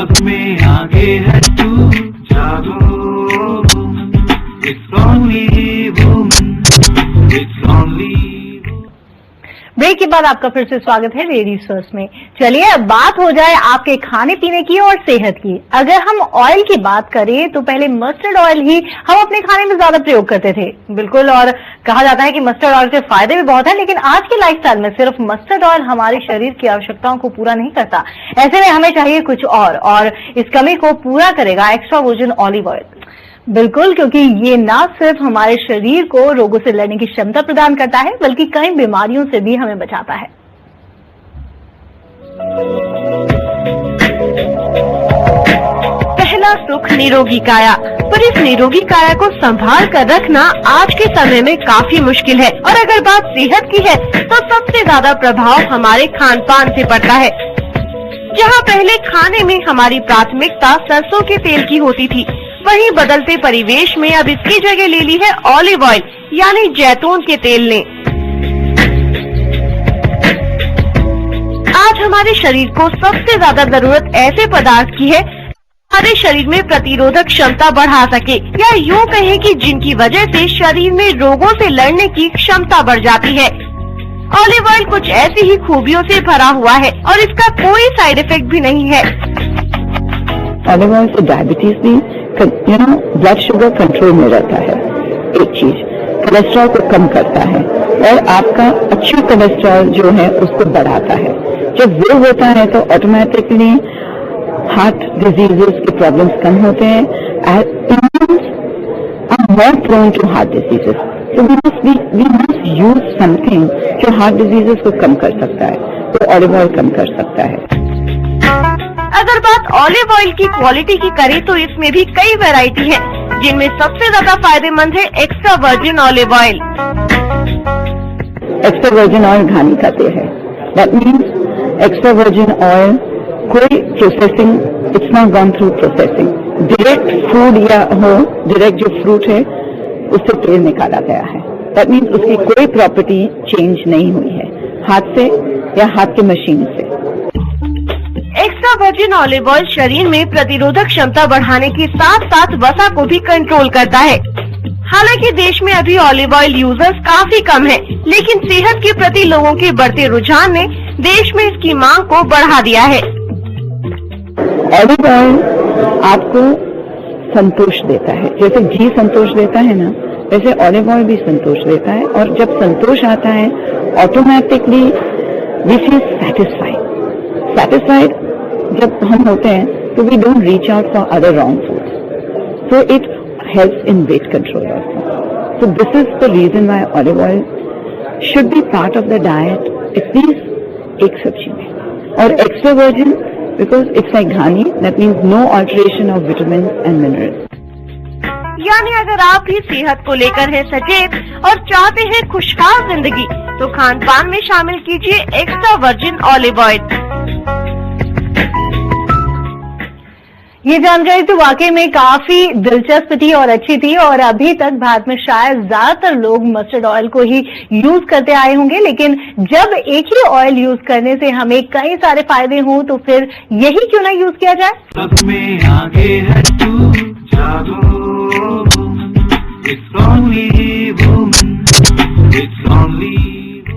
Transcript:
सब में आगे है तू, जागो It's only woman, it's only break के बाद आपका फिर से स्वागत है लेडीज फर्स्ट में। चलिए अब बात हो जाए आपके खाने पीने की और सेहत की। अगर हम ऑयल की बात करें तो पहले मस्टर्ड ऑयल ही हम अपने खाने में ज्यादा प्रयोग करते थे, बिल्कुल। और कहा जाता है कि मस्टर्ड ऑयल के फायदे भी बहुत हैं, लेकिन आज के लाइफस्टाइल में सिर्फ मस्टर्ड ऑयल हमारे शरीर की आवश्यकताओं को पूरा नहीं करता। ऐसे में हमें चाहिए कुछ और इस कमी को पूरा करेगा एक्स्ट्रा वर्जिन ऑलिव ऑयल। बिल्कुल, क्योंकि ये ना सिर्फ हमारे शरीर को रोगों से लड़ने की क्षमता प्रदान करता है, बल्कि कई बीमारियों से भी हमें बचाता है। पहला सुख निरोगी काया, पर इस निरोगी काया को संभाल कर रखना आज के समय में काफी मुश्किल है। और अगर बात सेहत की है तो सबसे ज्यादा प्रभाव हमारे खान पान से पड़ता है। जहाँ पहले खाने में हमारी प्राथमिकता सरसों के तेल की होती थी, वहीं बदलते परिवेश में अब इसकी जगह ले ली है ऑलिव ऑयल यानी जैतून के तेल ने। आज हमारे शरीर को सबसे ज्यादा जरूरत ऐसे पदार्थ की है हमारे शरीर में प्रतिरोधक क्षमता बढ़ा सके, या यूँ कहें कि जिनकी वजह से शरीर में रोगों से लड़ने की क्षमता बढ़ जाती है। ऑलिव ऑयल कुछ ऐसी ही खूबियों से भरा हुआ है और इसका कोई साइड इफेक्ट भी नहीं है। ऑलिव ऑयल से डायबिटीज भी ब्लड शुगर कंट्रोल में रहता है। एक चीज, कोलेस्ट्रॉल को कम करता है और आपका अच्छा कोलेस्ट्रॉल जो है उसको बढ़ाता है। जब वो होता है तो ऑटोमेटिकली हार्ट डिजीजेस के प्रॉब्लम्स कम होते हैं। Indians are more prone to heart diseases. So we must use something जो हार्ट डिजीजेस को कम कर सकता है, तो ऑलिव ऑयल कम कर सकता है। अगर बात ऑलिव ऑयल की क्वालिटी की करें तो इसमें भी कई वैरायटी है, जिनमें सबसे ज्यादा फायदेमंद है extra virgin olive oil. Extra virgin oil घानी का तेल है। That means extra virgin oil कोई processing, it's not gone through processing. Direct food या हो, डायरेक्ट जो फ्रूट है उससे तेल निकाला गया है। दैट मीन्स उसकी कोई प्रॉपर्टी चेंज नहीं हुई है हाथ से या हाथ की मशीन से। एक्स्ट्रा वर्जिन ऑलिव ऑयल शरीर में प्रतिरोधक क्षमता बढ़ाने के साथ साथ वसा को भी कंट्रोल करता है। हालांकि देश में अभी ऑलिव ऑयल यूजर्स काफी कम हैं, लेकिन सेहत के प्रति लोगों के बढ़ते रुझान ने देश में इसकी मांग को बढ़ा दिया है। ऑलिव ऑयल आपको संतोष देता है, जैसे घी संतोष देता है ना, वैसे ऑलिव ऑयल भी संतोष देता है। और जब संतोष आता है ऑटोमेटिकली वी फील सेटिस्फाइड जब हम होते हैं तो we don't reach out for other wrong food, so it helps in weight control also. So this is the reason why olive oil should be part of the diet at least एक सब्जी में। और extra virgin because it's like ghani, that means no alteration of vitamin and minerals. यानी अगर आप भी सेहत को लेकर है सचेत और चाहते हैं खुशहाल जिंदगी, तो खान पान में शामिल कीजिए एक्स्ट्रा वर्जिन ऑलिव ऑयल। ये जानकारी तो वाकई में काफी दिलचस्प थी और अच्छी थी। और अभी तक भारत में शायद ज्यादातर लोग मस्टर्ड ऑयल को ही यूज करते आए होंगे, लेकिन जब एक ही ऑयल यूज करने से हमें कई सारे फायदे हों तो फिर यही क्यों ना यूज किया जाए। सब में आगे है तू, जागो It's only woman, it's only